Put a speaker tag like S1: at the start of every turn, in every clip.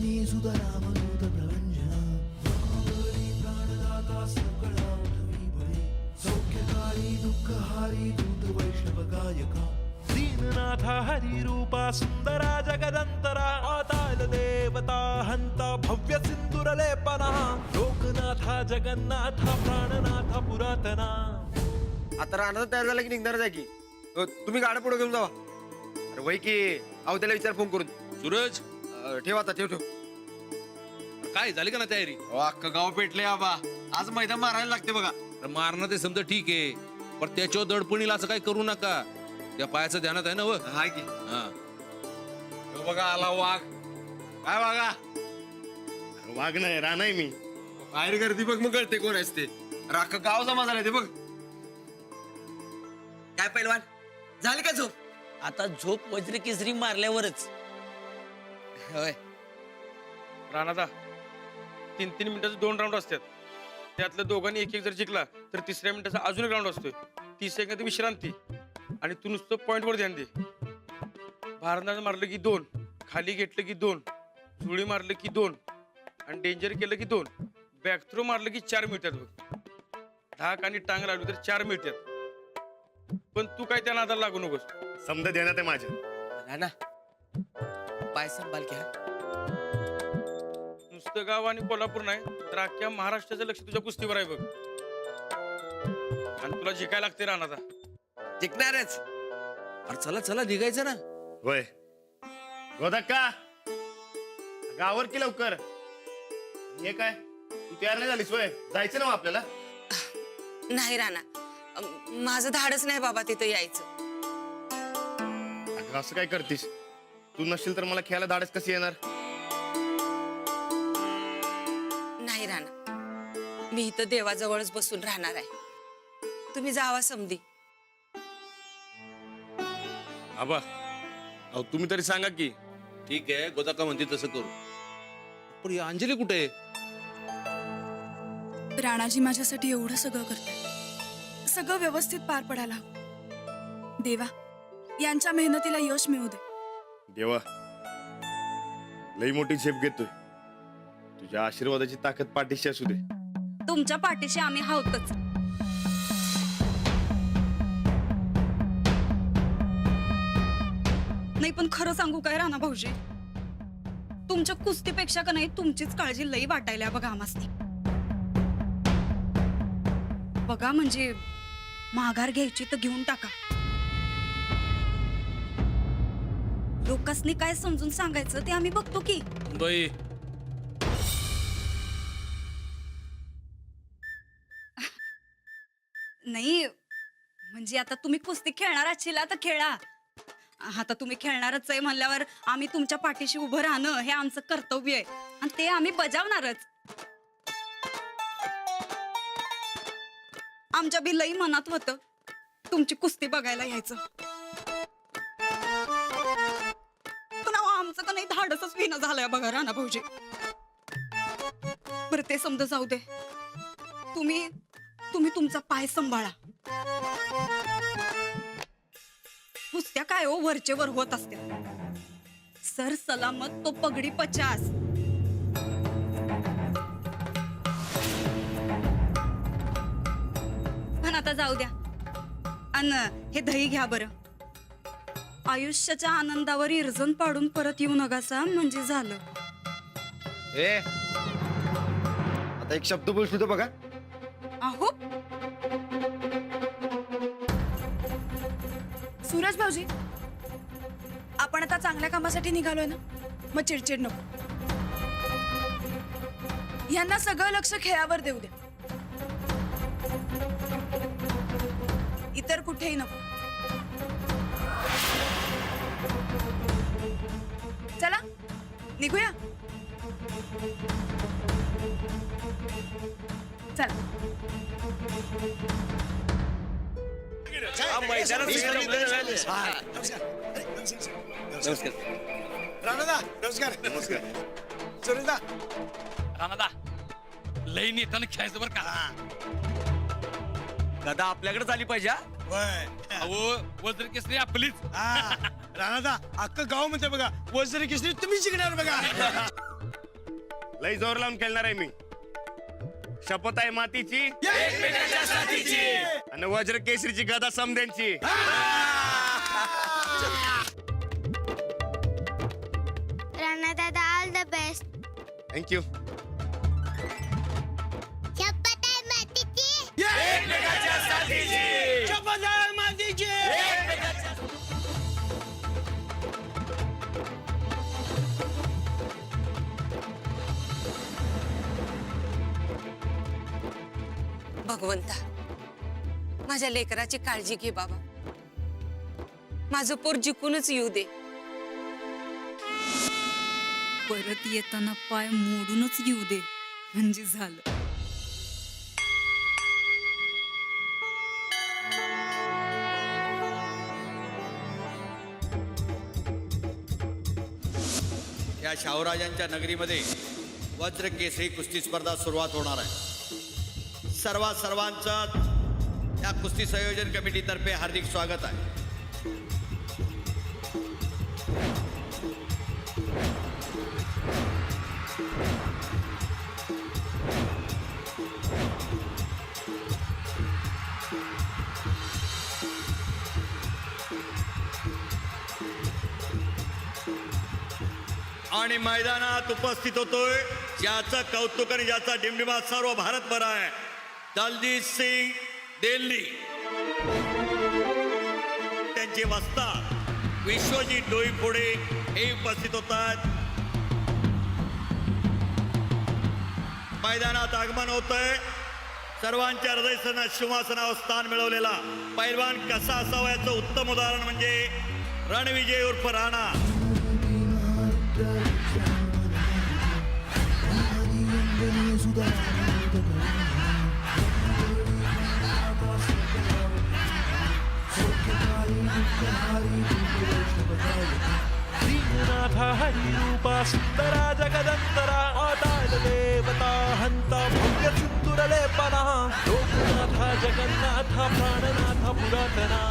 S1: जननी सुत रामदूत प्रभंजना महाबली प्राणदाता सकळा उठवी बळी सौख्यकारी दुःखहारी दूत वैष्णव गायका दीननाथा हरिरूपा सुंदरा जगदंतरा पाताल देवता हंता भव्य सिंदूरलेपना लोकनाथा जगन्नाथा प्राणनाथा पुरातना.
S2: आता राहणार तयार झाला की निघणार आहे की तुम्ही गाडं पुढे घेऊन जावा. अरे वय की अहो त्याला विचार फोन करून.
S3: सूरज
S2: ठेव आता ठेव.
S3: काय झाली का ना तयारी?
S2: अख्खं गाव पेटले आबा. आज मैदान मारायला लागते बघा.
S3: मारणं ते समजा ठीक आहे, पण त्याच्यावर दडपणील असं काही करू नका. त्या पायाचं ध्यानात आहे ना? व
S2: हाय की
S3: हा
S2: बघा आला वाघ. काय वागा?
S4: वाघ नाही राहणार मी.
S2: बाहेर गर्दी बघ मग कळते कोण असते. राख गाव जमा झाले ते बघ. काय पैलवान झाली का झोप?
S5: आता झोप वज्र केसरी मारल्यावरच.
S2: होय
S6: राणादा 3-3 मिनिटाचे 2 राऊंड असतात. त्यातल्या दोघांनी एक जर जिंकला तर तिसऱ्या मिनिटाचा अजून एक राऊंड असतोय. 30 सेकंद विश्रांती आणि तू नुसतं पॉइंट वर ध्यान दे. भारनानं मारलं की 2, खाली घेतलं की 2, जुळी मारलं की 2 आणि डेंजर केलं की 2, बॅक थ्रो मारलं की 4 मिळतात बघ. धाक आणि टांग लावली तर 4 मिळतात. पण तू काय त्या नादाला लागू नकोस.
S4: समजा देण्यात आहे माझ्या.
S2: राणा पाय सांभाळ घ्या.
S6: नुसतं गाव आणि कोल्हापूर नाही तर अख्ख्या महाराष्ट्राचं लक्ष तुझ्या कुस्तीवर आहे बघ. आणि तुला जिंकायला लागते राणादा.
S2: जिंकणारच.
S3: अरे चला चला निघायचं ना.
S4: होय गोदक्का गावर की लवकर. हे काय तू तयार नाही झालीस? होय जायचं ना मग आपल्याला.
S7: नाही राणा, माझं धाडच नाही बाबा तिथं यायचं.
S4: अगं असं काय करतीस? तू नसशील तर मला खेळायला धाडस कशी येणार?
S7: नाही राणा, मी इथं देवाजवळच बसून राहणार आहे. तुम्ही जावा समधी.
S3: आबा अहो तुम्ही तरी सांगा की. ठीक आहे गोदाका म्हणते तसं करू, पण ही अंजली कुठे आहे?
S8: राणाजी माझ्यासाठी एवढं सगळं करतात, सगळं व्यवस्थित पार पडायला हवं. देवा यांच्या मेहनतीला यश मिळू दे.
S4: देवा लई मोठी झेप घेतोय. तुझ्या आशीर्वादाची ताकद पाठीशी असू दे.
S7: तुमच्या पाठीशी आम्ही हावतच. नाही पण खरं सांगू काय राणा भाऊजी, तुमच्या कुस्तीपेक्षा का नाही तुमचीच काळजी लई वाटायला बघा आम्हासनी. बघा म्हणजे माघार घ्यायची तर घेऊन टाका. लोकांनी काय समजून सांगायचं ते आम्ही बघतो की.
S3: बाई
S7: नाही म्हणजे आता तुम्ही कुस्ती खेळणार आहात तर खेळा. आता तुम्ही खेळणारच आहे म्हणल्यावर आम्ही तुमच्या पाठीशी उभं राहणं हे आमचं कर्तव्य आहे आणि ते आम्ही बजावणारच. आमच्या बी लई मनात होतं तुमची कुस्ती बघायला यायचं, पण आमचं का नाही धाडसच विना झालंय बघा राणा भाऊजी. बरं ते समजा जाऊ दे. तुम्ही तुमचा पाय सांभाळा. कुस्त्या काय हो वरचेवर होत असते. सर सलामत तो पगडी 50. पण आता जाऊ द्या अन हे दही घ्या बरं. आयुष्याच्या आनंदावर इरजण पाडून परत येऊ नकासा म्हणजे झालं.
S2: ए आता एक शब्द बोलतो तो बघा.
S7: अहो
S8: सूरज भाऊजी, आपण आता चांगल्या कामासाठी निघालोय ना, मग चिडचिड नको. यांना सगळं लक्ष खेळावर देऊ द्या, इतर कुठेही नको. चला निघूया. चला.
S5: राणादा लई नेताना खेळायचं बरं का.
S2: गदा आपल्याकडे झाली पाहिजे.
S5: अहो वज्र केसरी आपलीच.
S6: राणादा अख्खं गाव म्हणते बघा वज्र केसरी तुम्ही जिंकणार बघा.
S4: लय जोर लावून खेळणार आहे मी. शपथ आहे मातीची आणि वज्र केसरीची गदा समद्यांची.
S9: राणा दादा ऑल द बेस्ट.
S4: थँक्यू.
S9: शपथ आहे मातीची.
S10: भगवंता माझ्या लेकराची काळजी घे बाबा. माझं पोर जिंकूनच येऊ दे.
S7: परत येताना पाय मोडूनच येऊ दे म्हणजे झालं.
S11: या शाहूराजांच्या नगरीमध्ये वज्र केसरी कुस्ती स्पर्धा सुरुवात होणार आहे. सर्वांचं या कुस्ती संयोजन कमिटीतर्फे हार्दिक स्वागत आहे. आणि मैदानात उपस्थित होतोय ज्याचं कौतुक आणि ज्याचा डिमडिमा सर्व भारतभर आहे, दलजीत सिंग दिल्ली. त्यांचे वस्ताद विश्वजीत डोईफोडे हे उपस्थित होतात. मैदानात आगमन होतंय सर्वांच्या हृदय सिंहासनावर स्थान मिळवलेला पैलवान कसा असावा याचं उत्तम उदाहरण म्हणजे रणविजय उर्फ राणा.
S1: दीननाथ हरिरूपा सुंदरा जगदंतरा आदाल देवता हंता भव्य सिंदूरलेपना लोकनाथ जगन्नाथ प्राणनाथ पुरातना.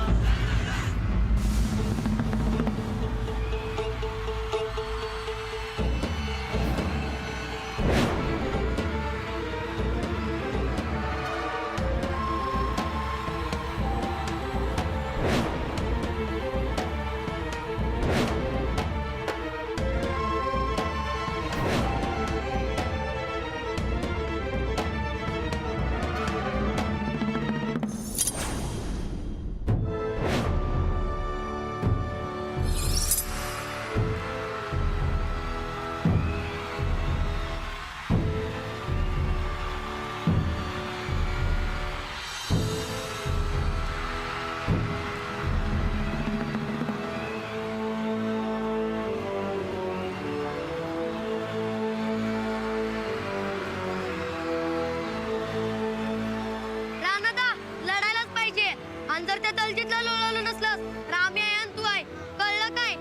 S9: आणि जर त्या दलजीतला लोळवलं नसलंस तर आम्ही आहे आणि तू आहे, कळलं काय?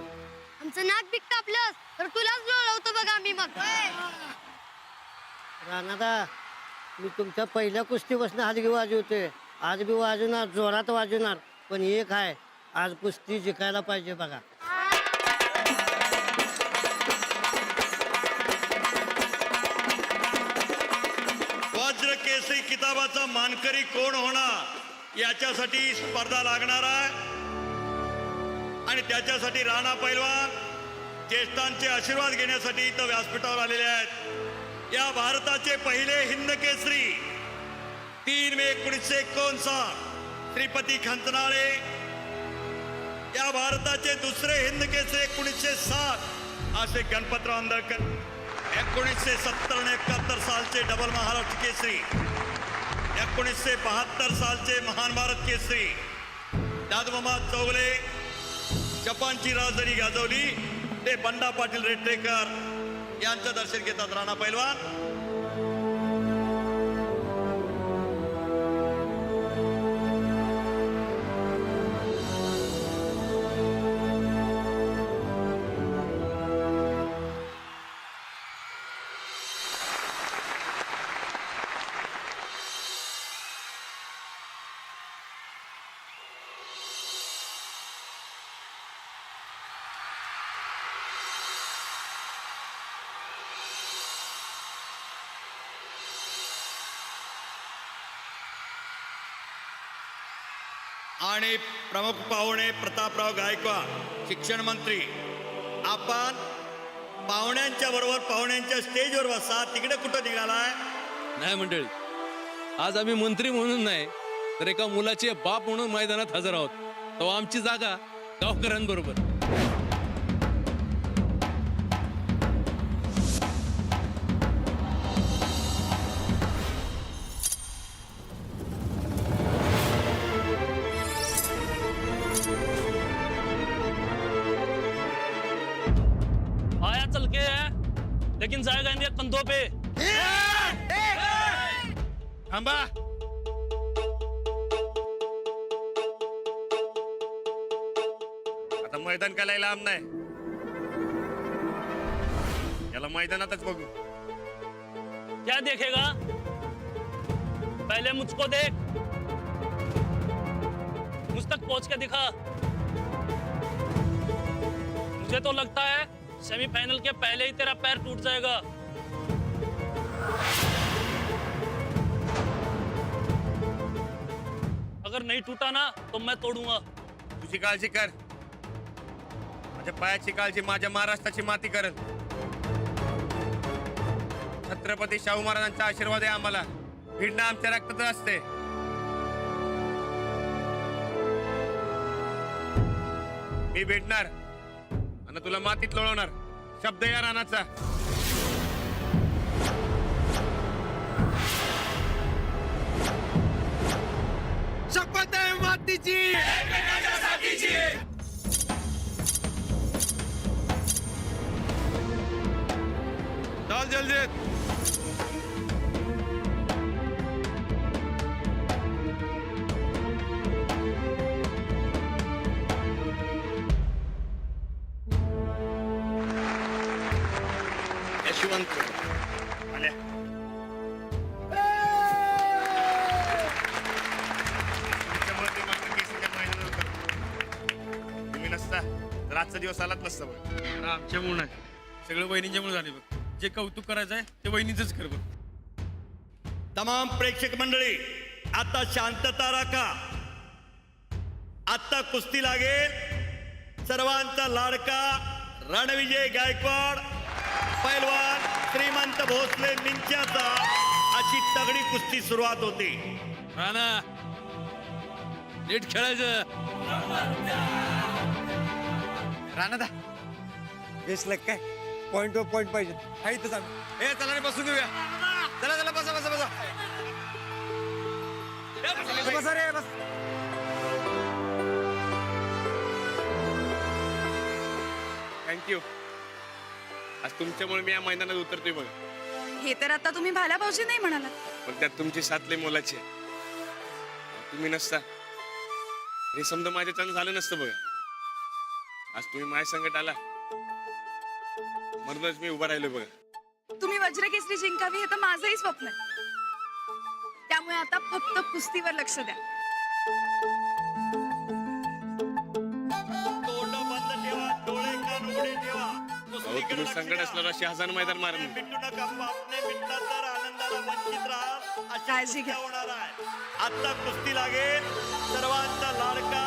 S9: आमचं नाक बिक कापलंस तर तुलाच लोळवतो बघ आम्ही मग.
S12: राणादा, मी तुमच्या पहिल्या कुस्तीपासून हलगी वाजवतोय, आज बी वाजवणार, जोरात वाजवणार, पण एक आहे, आज कुस्ती जिंकायला पाहिजे बघा.
S11: वज्र केसरी किताबाचा मानकरी कोण होणार याच्यासाठी स्पर्धा लागणार आहे आणि त्याच्यासाठी राणा पैलवान ज्येष्ठांचे आशीर्वाद घेण्यासाठी इथं व्यासपीठावर आलेले आहेत. या भारताचे पहिले हिंद केसरी 3 मे 1959 श्रीपती खंचनाळे, या भारताचे दुसरे हिंद केसरी 1960 असे गणपतराव आंदळकर, 1970 आणि 71 सालचे डबल महाराष्ट्र केसरी, 1972 सालचे महान भारत केसरी दादमामा चौगले, जपानची राजधानी गाजवली ते बंडा पाटील रेड्डेकर यांचं दर्शन घेतात राणा पैलवान. आणि प्रमुख पाहुणे प्रतापराव गायकवाड शिक्षण मंत्री, आपण पाहुण्यांच्या बरोबर पाहुण्यांच्या स्टेजवर बसा. तिकडे कुठं निघालाय?
S3: नाही मंडळी, आज आम्ही मंत्री म्हणून नाही तर एका मुलाचे बाप म्हणून मैदानात हजर आहोत. तो आमची जागा गावकऱ्यांबरोबर.
S5: आया चल के है लेकिन जाएगा इनके कंधों पे.
S4: थांबा. आता मैदान काय लांब नाही, याला मैदानातच बघू.
S5: क्या देखेगा? पहले मुझको देख, मुझ तक पहुंच के दिखा. मुझे तो लगता है सेमीफाइनल के पहले ही तेरा पैर टूट जाएगा. अगर नहीं टूटा ना तो मैं तोड़ूंगा.
S4: तुझी काळजी कर, माझ्या पायाची काळजी माझ्या महाराष्ट्राची माती करेल. छत्रपती शाहू महाराजांचा आशीर्वाद आहे आम्हाला. भिडणं आमच्या रक्तात असते. मी भेटणार आणि तुला मातीत लोळवणार. शब्द या रानाचा.
S2: शपथ आहे मातीची.
S3: चल जल्दी.
S4: यशवंत आल्या. तुमच्यामुळे ते मात्र केसीच्या मैदानावर उतरले. तुम्ही नसता तर आजचा दिवस आलाच नसता बघ.
S6: आमच्यामुळे नाही, सगळं वहिनींच्यामुळे झाले बघ. जे कौतुक करायचं आहे ते वहिनीचंच कर बघ.
S11: तमाम प्रेक्षक मंडळी, आता शांतता राखा. आता कुस्ती लागेल. सर्वांचा लाडका रणविजय गायकवाड पैलवान श्रीमंत भोसले निंच्याचा अशी तगडी कुस्ती सुरुवात होती.
S3: राणा नीट खेळायचं.
S2: राणा बेसला काय पॉइंट ऑफ पॉइंट पाहिजे. हा इथं सांग. ए चला रे बसून घेऊया. चला चला बसा बसा बसा. बसा रे बस.
S4: थँक्यू. आज तुमच्यामुळे मी या मैदानात उतरतोय बघ.
S8: हे तर आता तुम्ही भाल्या भाऊजी नाही म्हणाला.
S4: पण त्यात तुमची साथ लय मोलाची आहे. तुम्ही नसता हे समजा माझ्या चांगलं झालं नसतं बघा. आज तुम्ही माझ्या संकट आला म्हणूनच मी उभा राहिलो बघा.
S8: तुम्ही वज्रकेसरी जिंकावी हे तर माझंही स्वप्न आहे. त्यामुळे आता फक्त कुस्तीवर लक्ष द्या.
S11: तोंड बंद ठेवा, डोळे कान उघडे ठेवा.
S4: अहो तुम्ही संकट असल्यावर अशी हजान मैदान मारून
S11: मिटू नका. पापणे मिटला तर आनंदाला वंचित राहाल अशी
S8: काळजी
S11: कुस्ती
S8: घ्या.
S11: होणार आहे. आता कुस्ती लागेल. सर्वांचा लाडका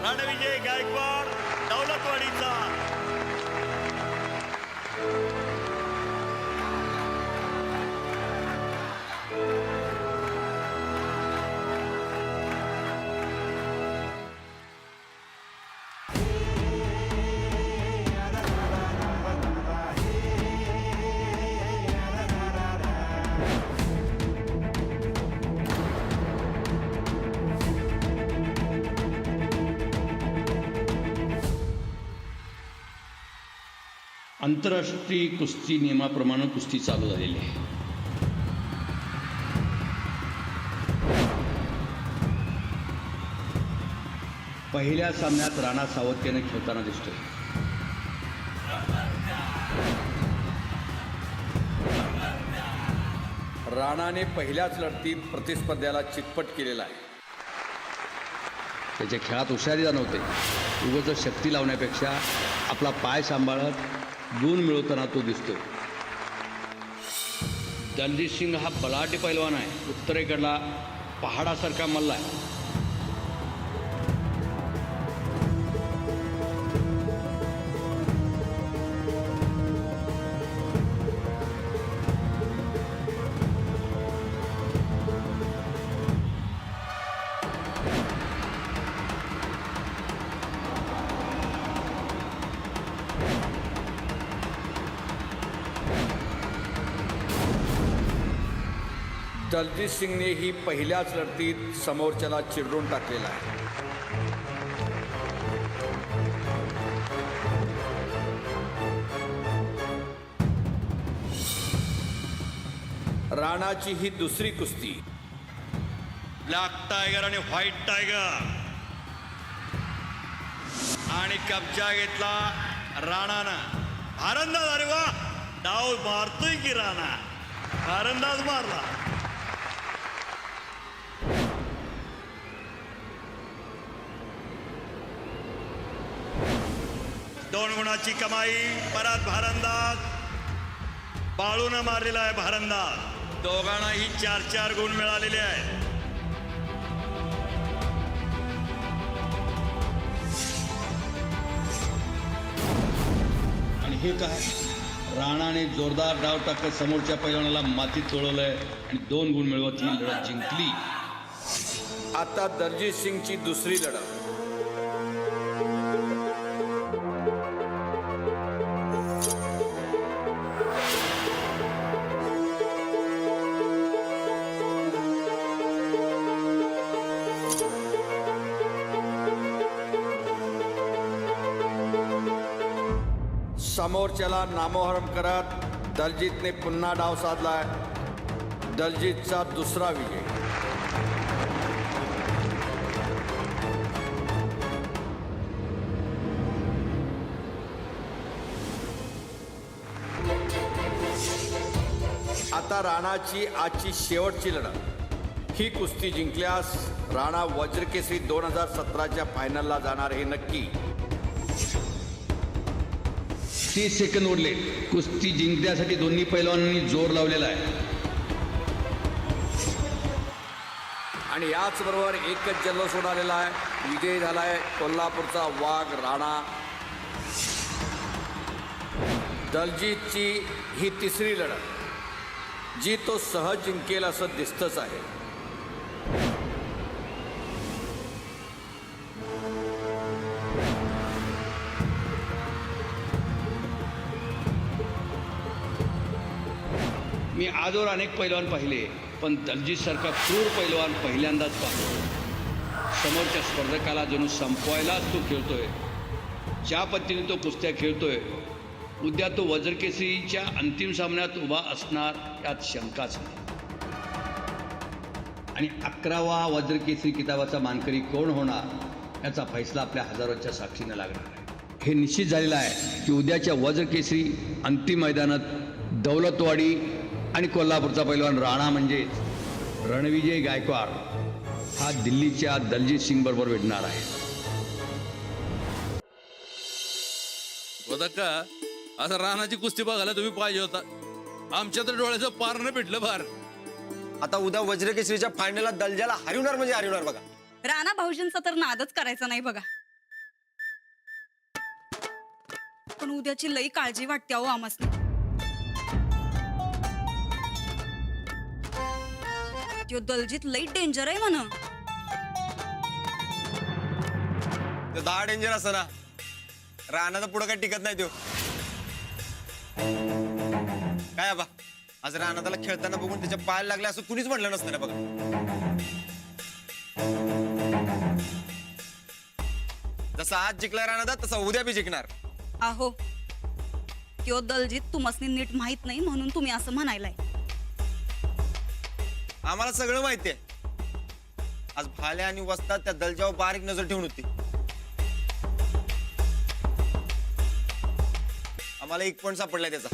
S11: रणविजय गायकवाड दौलतवाडीचा.
S5: आंतरराष्ट्रीय कुस्ती नियमाप्रमाणे कुस्ती चालू झालेली आहे. पहिल्या सामन्यात राणा सावत्याने खेळताना दिसतोय.
S13: राणाने पहिल्याच लढतीत प्रतिस्पर्ध्याला चितपट केलेला आहे.
S5: त्याच्या खेळात हुशारी जाणवते. उगाच शक्ती लावण्यापेक्षा आपला पाय सांभाळत गुण मिळवताना तो दिसतो. दलजीत सिंग हा बलाढ्य पैलवान आहे. उत्तरेकडला पहाडासारखा मल्ला आहे.
S13: दलजीत सिंगने ही पहिल्याच लढतीत समोरच्याला चिरडून टाकलेला आहे. राणाची ही दुसरी कुस्ती.
S11: ब्लॅक टायगर आणि व्हाईट टायगर आणि कब्जा घेतला राणानं. भारंदाज, अरे वा, डाव मारतोय की राणा, भारंदाज मारला. दोन गुणाची कमाई परत भारंदाज. बाळून मारलेला आहे भारंदाज. दोघांनाही 4-4 गुण मिळालेले आहेत.
S5: आणि हे काय, राणाने जोरदार डाव टाकत समोरच्या पैलवानाला मातीत चोळवलंय आणि 2 गुण मिळवत ही लढत जिंकली.
S13: आता दलजीत सिंगची दुसरी लढत. समोरच्याला नामोहरम करत दलजीतने पुन्हा डाव साधलाय. दलजीतचा दुसरा विजय. आता राणाची आजची शेवटची लढत. ही कुस्ती जिंकल्यास राणा वज्रकेसरी 2017च्या फायनलला जाणार हे नक्की.
S5: 30 सेकंद उरले. कुस्ती जिंकण्यासाठी दोन्ही पैलवानांनी जोर लावलेला आहे.
S13: आणि याचबरोबर एकच जल्लोष उडालेला आहे. विजय झालाय कोल्हापूरचा वाघ राणा. दलजीतची ही तिसरी लढत, जी तो सहज जिंकेल असं दिसतंच आहे.
S5: मी आजवर अनेक पैलवान पाहिले, पण दलजीत सारखा क्रूर पैलवान पहिल्यांदाच पाहतो. समोरच्या स्पर्धकाला जणू संपवायलाच तो खेळतोय. ज्या पद्धतीने तो कुस्त्या खेळतोय, उद्या तो वज्रकेसरीच्या अंतिम सामन्यात उभा असणार यात शंकाच नाही. आणि 11वा वज्रकेसरी किताबाचा मानकरी कोण होणार याचा फैसला आपल्या हजारोच्या साक्षीने लागणार आहे. हे निश्चित झालेलं आहे की उद्याच्या वज्रकेसरी अंतिम मैदानात दौलतवाडी आणि कोल्हापूरचा पैलवान राणा म्हणजे रणविजय गायकवाड हा दिल्लीच्या दलजीत सिंग बरोबर भेटणार आहे.
S3: गोदक्का, असं राणाची कुस्ती बघायला तुम्ही पाहिजे होता. आमच्या तर डोळ्याचं पार न भेटलं फार.
S2: आता उद्या वज्रकेसरीच्या फायनलला दलजाला हरवणार म्हणजे हरवणार बघा.
S7: राणा भाऊजींचा तर नादच करायचा नाही बघा. पण उद्याची लई काळजी वाटते अहो आम्हाला. त्यो दलजीत लई डेंजर आहे म्हण.
S2: 10 डेंजर असं ना, राणाचा पुढं काय टिकत नाही तो. काय बा, आज राणाला खेळताना बघून त्याच्या पायाला लागले असं कुणीच म्हटलं नसतं ना बघा. जसा आज जिंकला राणा तसा उद्या बी जिंकणार.
S7: आहो, त्यो दलजीत तुम्हासनी नीट माहित नाही म्हणून तुम्ही असं म्हणायलाय.
S2: आम्हाला सगळं माहितीये. आज भाल्या आणि वस्तात त्या दलजावर बारीक नजर ठेवून होती. आम्हाला एक पॉइंट सापडलाय त्याचा.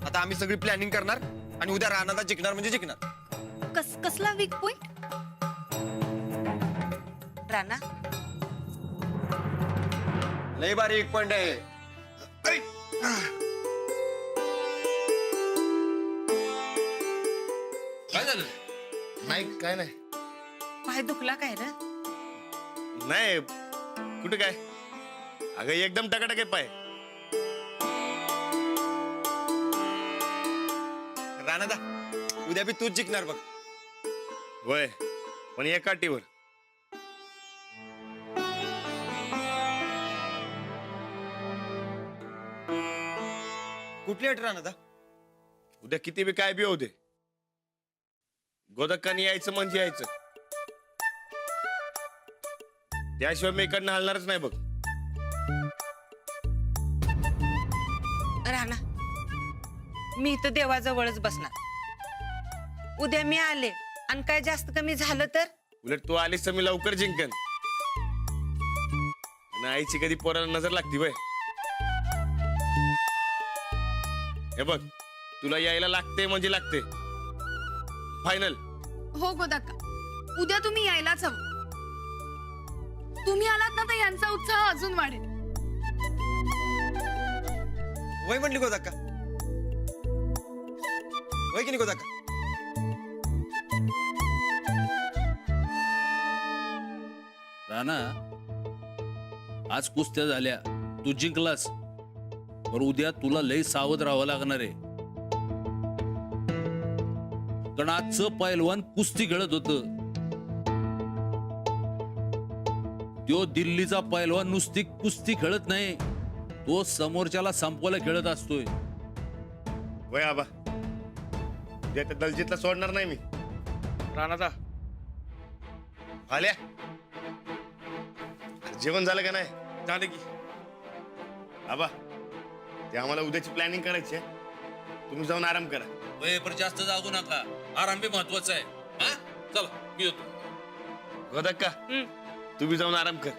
S2: आता आम्ही सगळी प्लॅनिंग करणार आणि उद्या राणाला जिंकणार म्हणजे जिंकणार.
S7: कसला वीक पॉइंट?
S10: राणा,
S2: लय भारी एक पॉइंट आहे.
S3: काय झालं?
S4: नाही काय नाही.
S10: पाय दुखला काय रे?
S4: नाही कुठे काय, अगं एकदम टकाटक आहे पाय.
S2: राणादा, उद्या बी तूच जिंकणार बघ.
S4: वय पण एका टीवर.
S2: कुठली अट राणादा?
S4: उद्या किती बी काय बी होऊ दे, गोदक्कानी यायचं म्हणजे यायचं. त्याशिवाय मी इकडनं हलणारच नाही बघ.
S10: राणा, मी इथं देवाजवळच बसणार. उद्या मी आले आणि काय जास्त कमी झालं तर?
S4: उलट तू आलीस तर मी लवकर जिंकन. आणि आईची कधी पोराला नजर लागती वय. हे बघ, तुला यायला लागते म्हणजे लागते. फायनल.
S8: हो गोदाक्का, उद्या तुम्ही यायलाच हवं. तुम्ही आलात ना तर यांचा उत्साह अजून वाढेल.
S2: वय म्हणली गोदाक्का, वय की नाही गोदाक्का?
S3: राणा, आज कुस्त्या झाल्या, तू जिंकलास, पर उद्या तुला लय सावध राहावं लागणार आहे. कारण आजचं पैलवान कुस्ती खेळत होत. तो दिल्लीचा पैलवान नुसती कुस्ती खेळत नाही, तो समोरच्याला संपवायला खेळत असतोय.
S4: वय आबा, उद्या त्या दलजीतला सोडणार नाही मी.
S6: राणादा,
S4: आल्या जेवण झालं का नाही?
S6: झालं की.
S4: आबा, ते आम्हाला उद्याची प्लॅनिंग करायची आहे. तुम्ही जाऊन आराम करा.
S3: वय पर जास्त जागू नका, आराम बी महत्वाचा आहे. हा? चला, मी येतो.
S4: गोदक्का, तू बी जाऊन आराम कर.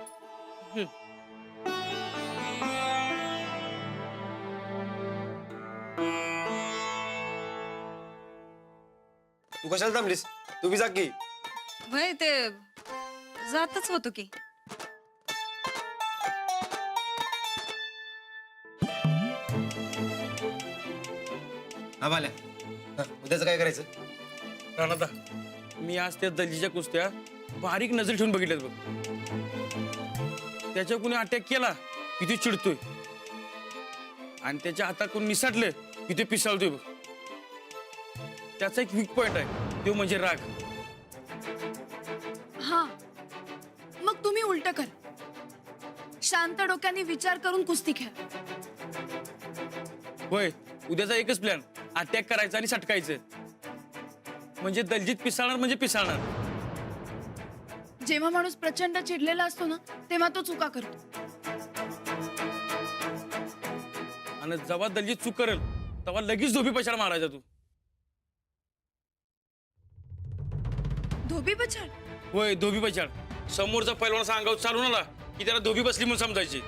S2: तू कशाला थांबलीस? तू बी जा की.
S7: वय ते जातच होतो की.
S2: हा भाल्या, उद्याचं काय करायचं?
S6: राणादा, मी आज त्या दलजीच्या कुस्त्या बारीक नजर ठेवून बघितल्यात बघ. त्याच्या कुणी अटॅक केला की ते चिडतोय, आणि त्याच्या हातात कोणी निसटले की ते पिसाळतोय बघ. त्याचा एक वीक पॉइंट आहे, तो म्हणजे राग.
S8: हा, मग तुम्ही उलट कर. शांत डोक्याने विचार करून कुस्ती खेळ.
S6: होय, उद्याचा एकच प्लॅन, अटॅक करायचा आणि सटकायचं. म्हणजे दलजीत पिसाळणार म्हणजे पिसाळणार.
S8: जेव्हा माणूस प्रचंड चिडलेला असतो ना, तेव्हा तो चुका करतो.
S6: आणि जेव्हा दलजीत चूक करेल तेव्हा लगेच धोबी पछाड मारायचा तू.
S8: धोबी पछाड?
S6: होय, धोबी पछाड. समोरचा पैलवान अंगावर चालून आला की त्याला धोबी बसली म्हणून समजायची.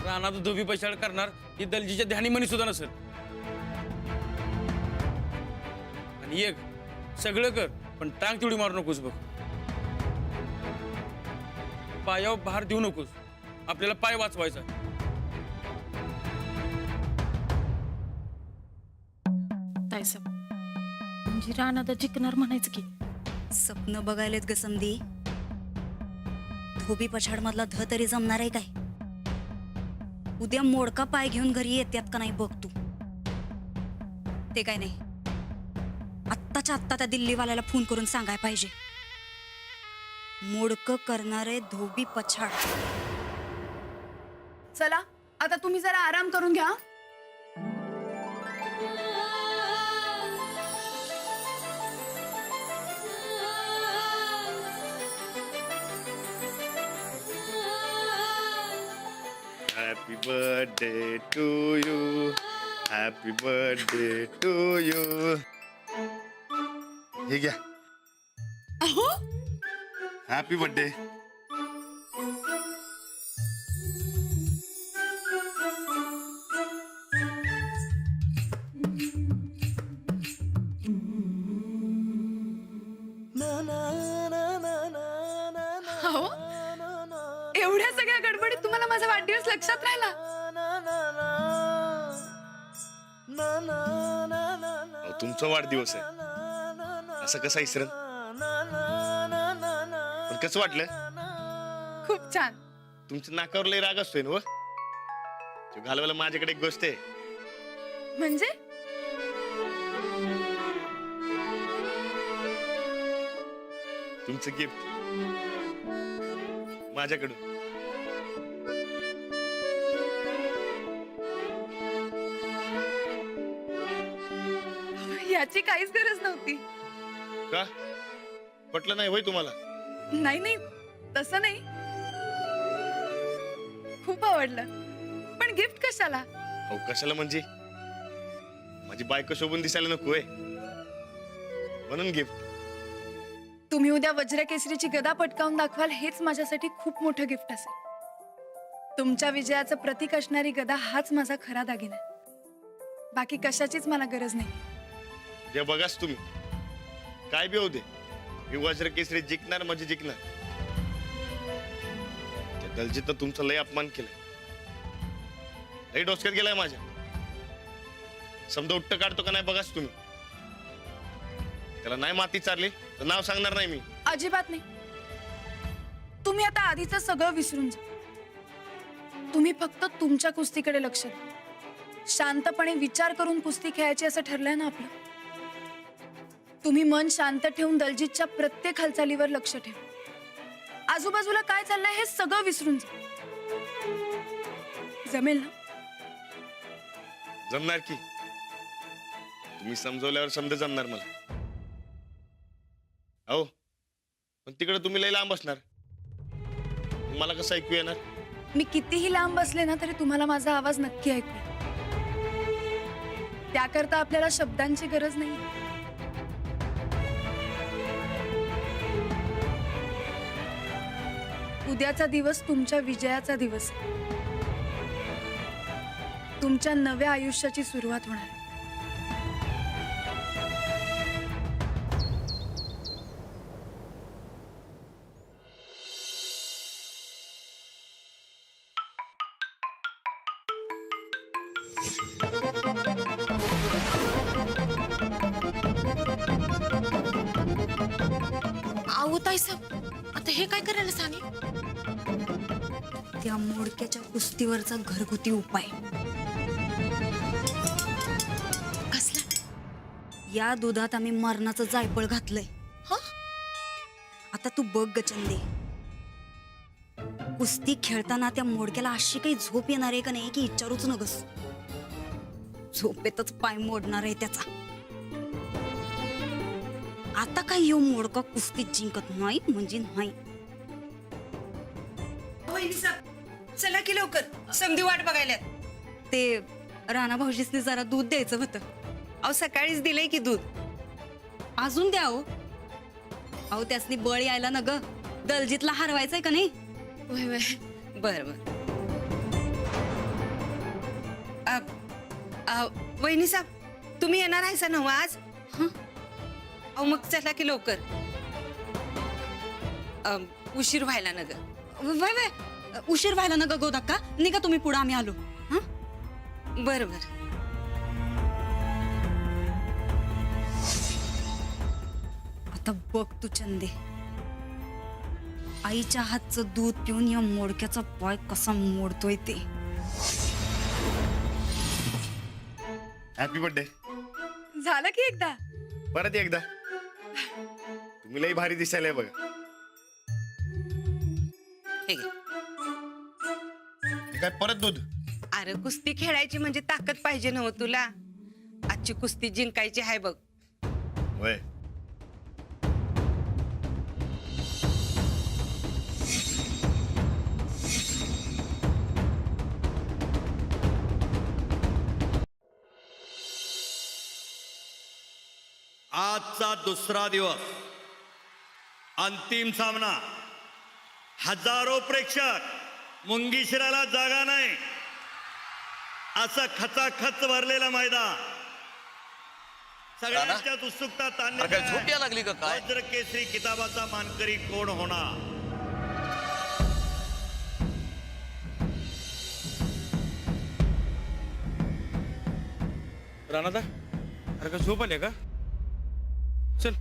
S6: राणा तू धोबी पछाड करणार ही दलजीच्या ध्यानी मनी सुद्धा नसेल. आणि एक सगळं कर, पण टांग तेवढी मारू नकोस बघ. पायावर भार देऊ नकोस, आपल्याला पाय वाचवायचा.
S8: ताईसाहेब, म्हणजे राणा तर जिंकणार म्हणायचं की.
S7: स्वप्न बघायलेत ग समधी. धोबी पछाड मधला ध तरी जमणार आहे काय? उद्या मोडका पाय घेऊन घरी येत्यात का नाही बघ तू. ते काय नाही, आत्ताच्या आत्ता त्या दिल्लीवाल्याला फोन करून सांगाय पाहिजे. मोडक करणारे धोबी पछाड.
S8: चला, आता तुम्ही जरा आराम करून घ्या.
S4: Happy birthday to you, happy birthday to you. हे घ्या.
S8: अहो,
S4: हॅपी बर्थडे.
S8: अहो, एवढ्या सगळ्या गडबडीत तुम्हाला माझा वाढदिवस लक्षात राहिला?
S4: तुमचा वाढदिवस आहे, असं कसं इसरण? पण कसं वाटलं?
S8: खूप छान.
S4: तुमच्या नाकावर लय राग असतोय ना व? तो घालवायला माझ्याकडे एक गोष्ट आहे.
S8: म्हणजे?
S4: तुमचं गिफ्ट माझ्याकडून.
S8: याची काहीच गरज नव्हती.
S4: का पटलं नाही होय तुम्हाला?
S8: नाही नाही, तसं नाही. खूप आवडलं, पण गिफ्ट कशाला?
S4: अहो कशाला म्हणजे माझी बायको शोभून दिसायला नकोय म्हणून गिफ्ट.
S8: तुम्ही उद्या वज्रकेसरीची गदा पटकावून दाखवाल हेच माझ्यासाठी खूप मोठं गिफ्ट असेल. तुमच्या विजयाचं प्रतीक असणारी गदा हाच माझा खरा दागिना आहे. बाकी कशाचीच मला गरज नाही.
S4: जे बघाच तुम्ही काय बी होऊ दे, मी वज्र केसरी जिंकणार म्हणजे जिंकणार. त्या दलजीतनं तुमचा लय अपमान केलाय, लय डोसक्यात गेलाय माझ्या. समजा उट्ट काढतो का नाही बघाच तुम्ही. त्याला नाही माती चारली तर नाव सांगणार नाही मी.
S8: अजिबात नाही. तुम्ही आता आधीचं सगळं विसरून जा. तुम्ही फक्त तुमच्या कुस्तीकडे लक्ष द्या. शांतपणे विचार करून कुस्ती खेळायची असं ठरलंय ना आपलं. तुम्ही मन शांत ठेवून दलजीतच्या प्रत्येक हालचालीवर लक्ष ठेवा. आजूबाजूला काय चाललंय हे सगळं विसरून जा. जमेल ना?
S4: जमणार की. तुम्ही समजवल्यावर समजा जमणार मला. हो पण तिकडे तुम्ही लय लांब असणार, मला कसं ऐकू येणार?
S8: मी कितीही लांब बसले ना तरी तुम्हाला माझा आवाज नक्की ऐकू येईल. त्याकरता आपल्याला शब्दांची गरज नाही. उद्याचा दिवस तुमच्या विजयाचा दिवस आहे. तुमच्या नव्या आयुष्याची सुरुवात होणार आहे.
S7: आहो ताईसाहेब, आता हे काय करायला सांगे? त्या मोडक्याच्या कुस्तीवरचा घरगुती उपाय. कसला? या दुधात आम्ही मरणाचं जायफळ घातलंय. आता तू बघ ग चंदे, कुस्ती खेळताना त्या मोडक्याला अशी काही झोप येणार आहे का नाही की विचारूच नगस. झोपेतच पाय मोडणार आहे त्याचा. आता काही ह्यो मोडका कुस्तीत जिंकत नाही म्हणजे नाही.
S10: चला की लवकर, समधी वाट बघायला.
S7: ते राणा भाऊजीसने जरा दूध द्यायचं होतं.
S10: अहो सकाळीच दिलंय की दूध.
S7: अजून द्या हो. अहो त्यासनी बळ यायला ना ग. दलजीतला हरवायचंय का नाही?
S10: बर बर. वहिनी साहेब, तुम्ही येणार आहे ना आज? अहो मग चला की लवकर, उशीर व्हायला ना ग.
S7: वय वय, उशीर व्हायला ना ग गोदाक्का. निघा तुम्ही पुढे, आम्ही आलो.
S10: बर बर.
S7: आता बघ तू चंदे, आईच्या हातचं दूध पिऊन या मोडक्याचा पाय कसा मोडतोय ते.
S4: Happy birthday.
S8: झालं की एकदा.
S4: परत एकदा. तुम्ही लई भारी दिसायला बघा.
S10: ठीक आहे.
S4: हे काय परत दूध?
S10: अरे कुस्ती खेळायची म्हणजे ताकद पाहिजे ना हो तुला. आजची कुस्ती जिंकायची आहे बघ.
S4: होय.
S11: आजचा दुसरा दिवस, अंतिम सामना. हजारो प्रेक्षक, मुंगीशिराला जागा नाही असं खचाखच भरलेलं मैदान. सगळ्यांच्याच उत्सुकता ताणली.
S3: लागली का काय?
S11: वज्र केसरी किताबाचा मानकरी कोण होणार?
S6: राणादा, अरे का झोप आली का? चल.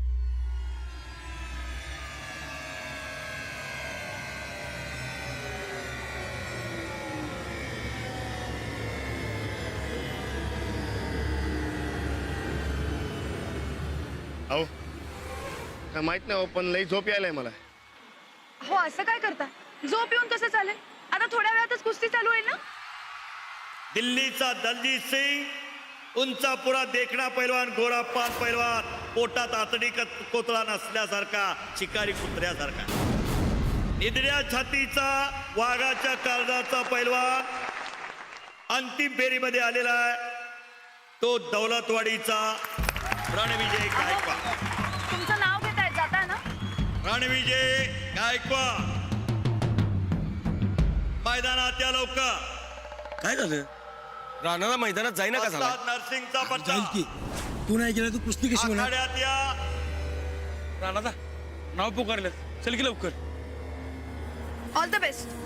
S4: अहो काय माहित नाही, पण लई झोप यायलाय मला.
S8: हो असं काय करता? झोप येऊन कसं चालेल? आता थोड्या वेळातच कुस्ती चालू होईल ना.
S11: दिल्लीचा दलजीत सिंग उंचापुरा देखणा पैलवान गोरापान पैलवान पोटात आतडी कोतळा नसल्यासारखा शिकारी कुत्र्यासारखा निधड्या छातीचा वाघाच्या काळजाचा पैलवान अंतिम फेरीमध्ये आलेला आहे तो दौलतवाडीचा रणविजय गायकवाड.
S8: तुमचं नाव घेताय जाताय ना?
S11: रणविजय गायकवाड मैदानात या लवकर.
S2: काय झालं? राणाला मैदानात जाईना का झाला?
S11: वस्ताद नरसिंगचा पट्टा
S2: जाईल की. तू नाही गेला तू कुस्ती कशी होणार?
S11: आखाड्यात या.
S6: राणादा नाव पुकारलं, चल की लवकर.
S8: All the best.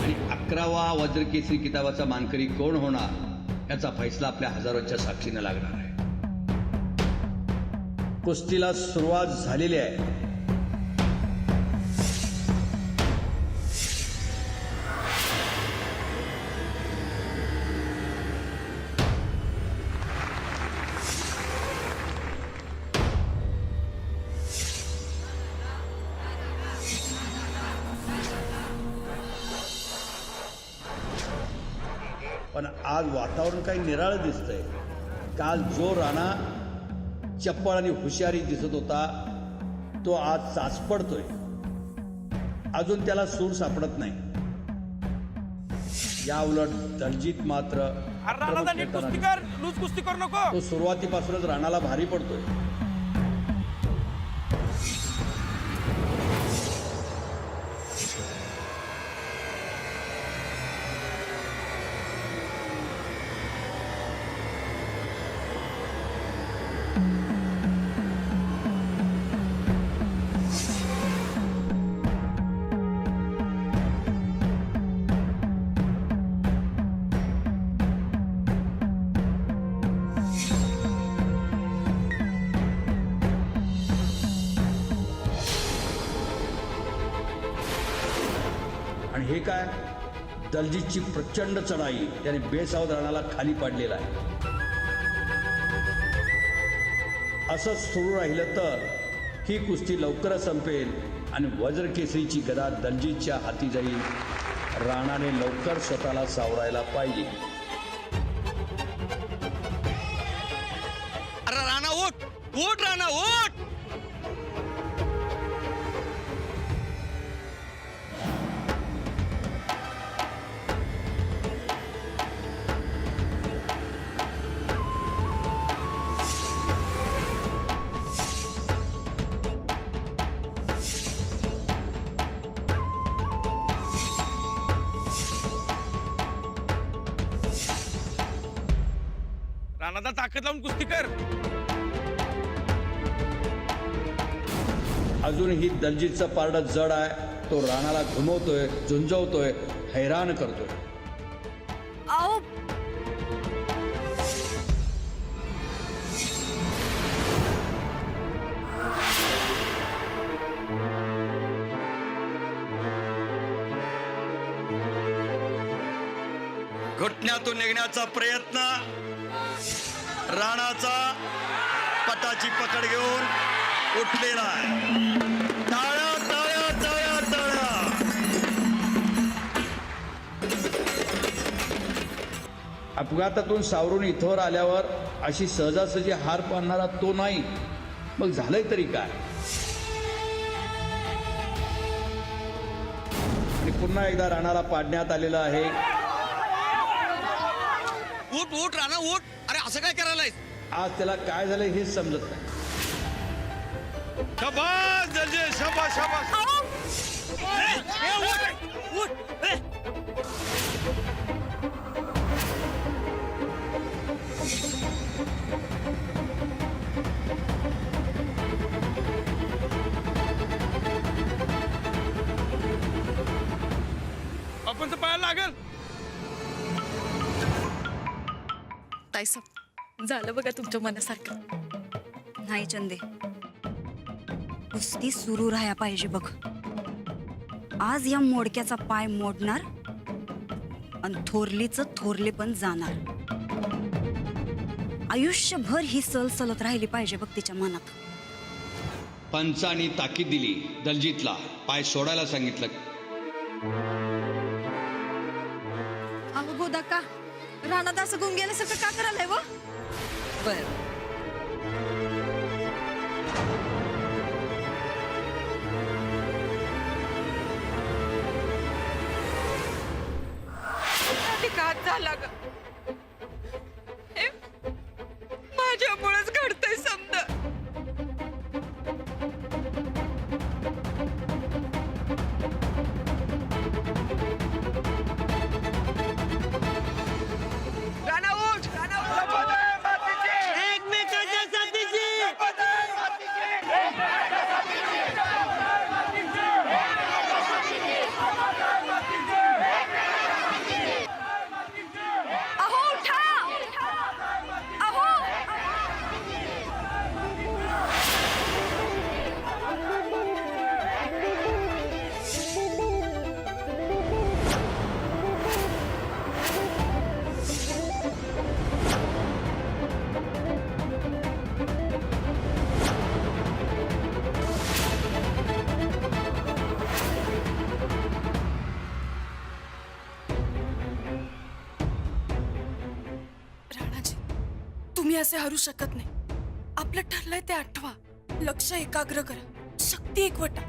S5: आणि 11वा वज्रकेसरी किताबाचा मानकरी कोण होणार याचा फैसला आपल्या हजारोच्या साक्षीने लागणार आहे. कुस्तीला सुरुवात झालेली आहे. पण आज वातावरण काही निराळं दिसतंय. काल जो राणा चप्पळ आणि हुशारी दिसत होता तो आज चाचपडतोय. अजून त्याला सूर सापडत नाही. या उलट दलजीत मात्र
S6: राणादा नीट कुस्ती कर, लूज कुस्ती करू नको.
S5: तो सुरुवातीपासूनच राणाला भारी पडतोय. आणि हे काय, दलजीतची प्रचंड चढाई त्याने बेसावध राणाला खाली पाडलेला आहे. असंच सुरू राहिलं तर ही कुस्ती लवकरच संपेल आणि वज्रकेसरीची गदा दलजीतच्या हाती जाईल. राणाने लवकर स्वतःला सावरायला पाहिजे.
S6: अरे राणा उठ, उठ राणा उठ. राणादा ताकद लावून कुस्ती कर.
S5: अजूनही दलजीतचं पारडं जड आहे. तो राणाला घुमवतोय, झुंजवतोय, हैराण करतोय.
S8: आओ
S11: घुटण्यातून निघण्याचा प्रयत्न. राणाचा पटाची पकड घेऊन उठलेला आहे. टाळ्या टाळ्या टाळ्या टाळ्या.
S5: अपघातातून सावरून इथवर आल्यावर अशी सहजासहजी हार पाडणारा तो नाही. मग झालंय तरी काय? आणि पुन्हा एकदा राणाला पाडण्यात आलेलं आहे.
S6: उठ उठ राणा उठ. अरे असं काय करायलाय?
S5: आज त्याला काय झालंय हेच समजत नाही.
S6: शाबास दलजीत, शाबास शाबास. उठ. लागल.
S8: ताईसाहेब झालं बघा तुमच्या मनासारखं.
S7: नाही चंदे, कुस्ती सुरू राहायला पाहिजे बघ. आज या मोडक्याचा पाय मोडणार आणि थोरलीचं थोरले पण जाणार. आयुष्यभर ही सलसलत राहिली पाहिजे बघ तिच्या मनात.
S5: पंचांनी ताकीद दिली, दलजीतला पाय सोडायला सांगितलं.
S8: अहो गोदा का राणात असं गुंग गेल्यासारखं का करायलाय व?
S10: बर घात झाला ग. हे माझ्यामुळेच घडतंय समजा. राणा उठ, राणा उठ. एकमेकांच्या साथीची.
S8: अहो उठा. अहो राणाजी, तुम्ही असे हरू शकत नाही. आपलं ठरलंय ते आठवा. लक्ष एकाग्र करा, शक्ती एकवटा.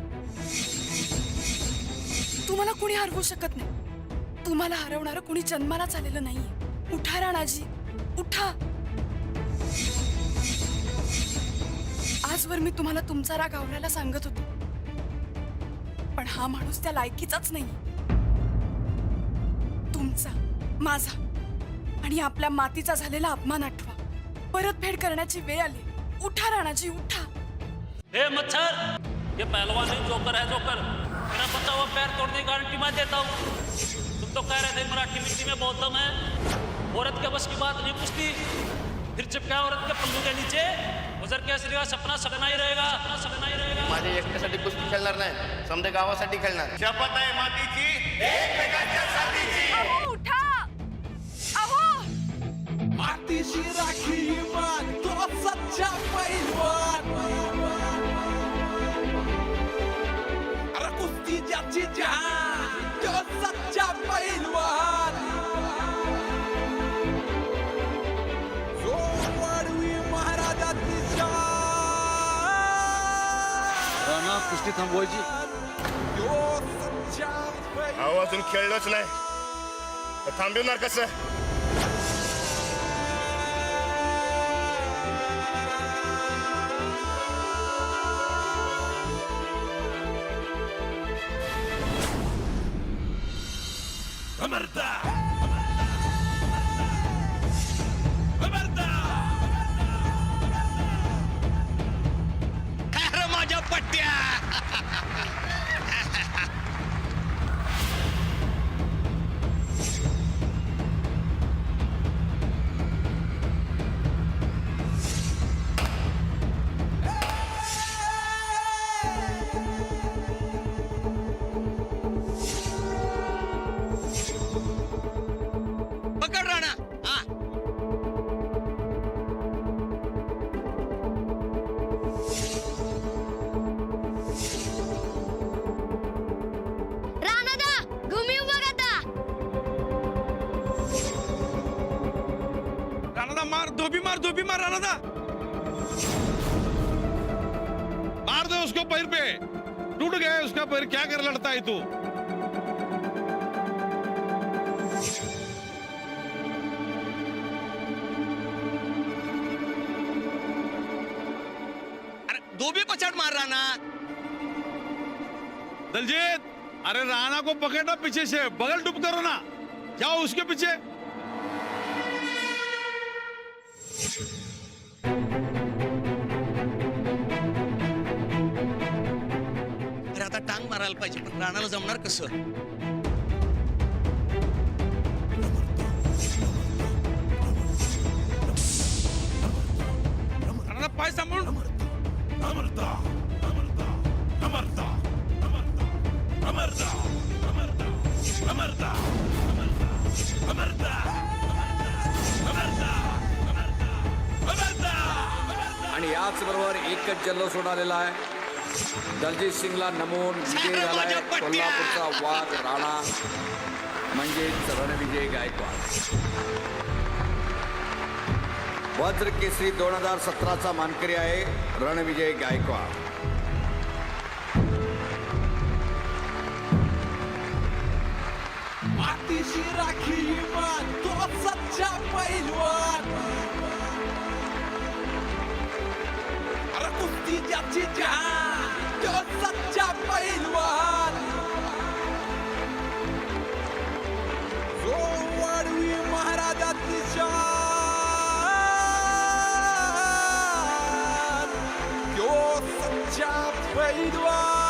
S8: तुम्हाला कुणी हरवू शकत नाही. तुम्हाला हरवणारं कुणी जन्मालाच आलेलं नाहीये. उठा राणाजी, उठा. आजवर मी तुम्हाला तुमचा राग आवरायला सांगत होतो, पण हा माणूस त्या लायकीचाच नाही. तुमचा, माझा आणि आपल्या मातीचा झालेला अपमान आठवा. परतफेड करण्याची वेळ आली. उठा राणाजी, उठा.
S1: हे मच्छर, ये पहलवान नहीं जोकर है जोकर. मेरा बचा हुआ पैर तोड़ने की गारंटी मैं देता हूँ. तुम तो कह रहे थे मराठी मिट्टी में बहुत दम है. औरत के बस की बात नहीं पूछती. फिर चिपका औरत के पल्लू के नीचे. वजर केसरी का सपना सपना ही रहेगा, सपना ही रहेगा.
S4: माझ्या एकट्यासाठी कुस्ती खेळणार नाही, समजा गावासाठी खेळणार. शपथ आहे मातीची, एकमेकांच्या साथीची.
S8: अहो उठा. अहो
S1: मातीशी राखी मान तो सच्चा पैलवान. अरे कुस्ती ज्याची जान तो सच्चा पैलवान. जो वाढवी महाराजाची शान.
S6: राणा कुस्ती थांबवायची.
S1: तो सच्चा पैलवान.
S4: अहो अजून खेळलोच नाही, तर थांबवणार कसं?
S1: खबरदार, खबरदार.
S11: अरे माझ्या पट्ट्या. पकड राणा. हा
S9: राणादा घुमीव बघ आता.
S6: राणादा मार, धोबी मार राणादा. मार दो उसको पैर पे. टूट गया है उसका पैर. क्या कर लड़ता है तू?
S11: अरे धोबी पछाड़ मार राणा.
S6: दलजीत, अरे राणा को पकड़ना पीछे से, बगल डूब करो ना. जाओ उसके पीछे.
S11: अरे आता टांग मारायला पाहिजे, पण राणाला जमणार कसं?
S6: पाय सांभाळून.
S13: आणि याच बरोबर एकच जल्लोष उडालेला आहे. दलजीत सिंगला नमवून विजय झालाय कोल्हापूरचा वाघ राणा म्हणजेच रणविजय गायकवाड. वज्र केसरी 2017चा मानकरी आहे रणविजय गायकवाड.
S3: मातीशी राखी तो सच्चा पैलवान. अरे कुस्ती ज्याची जान तो सच्चा पैलवान. जो वाढवी महाराजाची शान तो सच्चा पैलवान.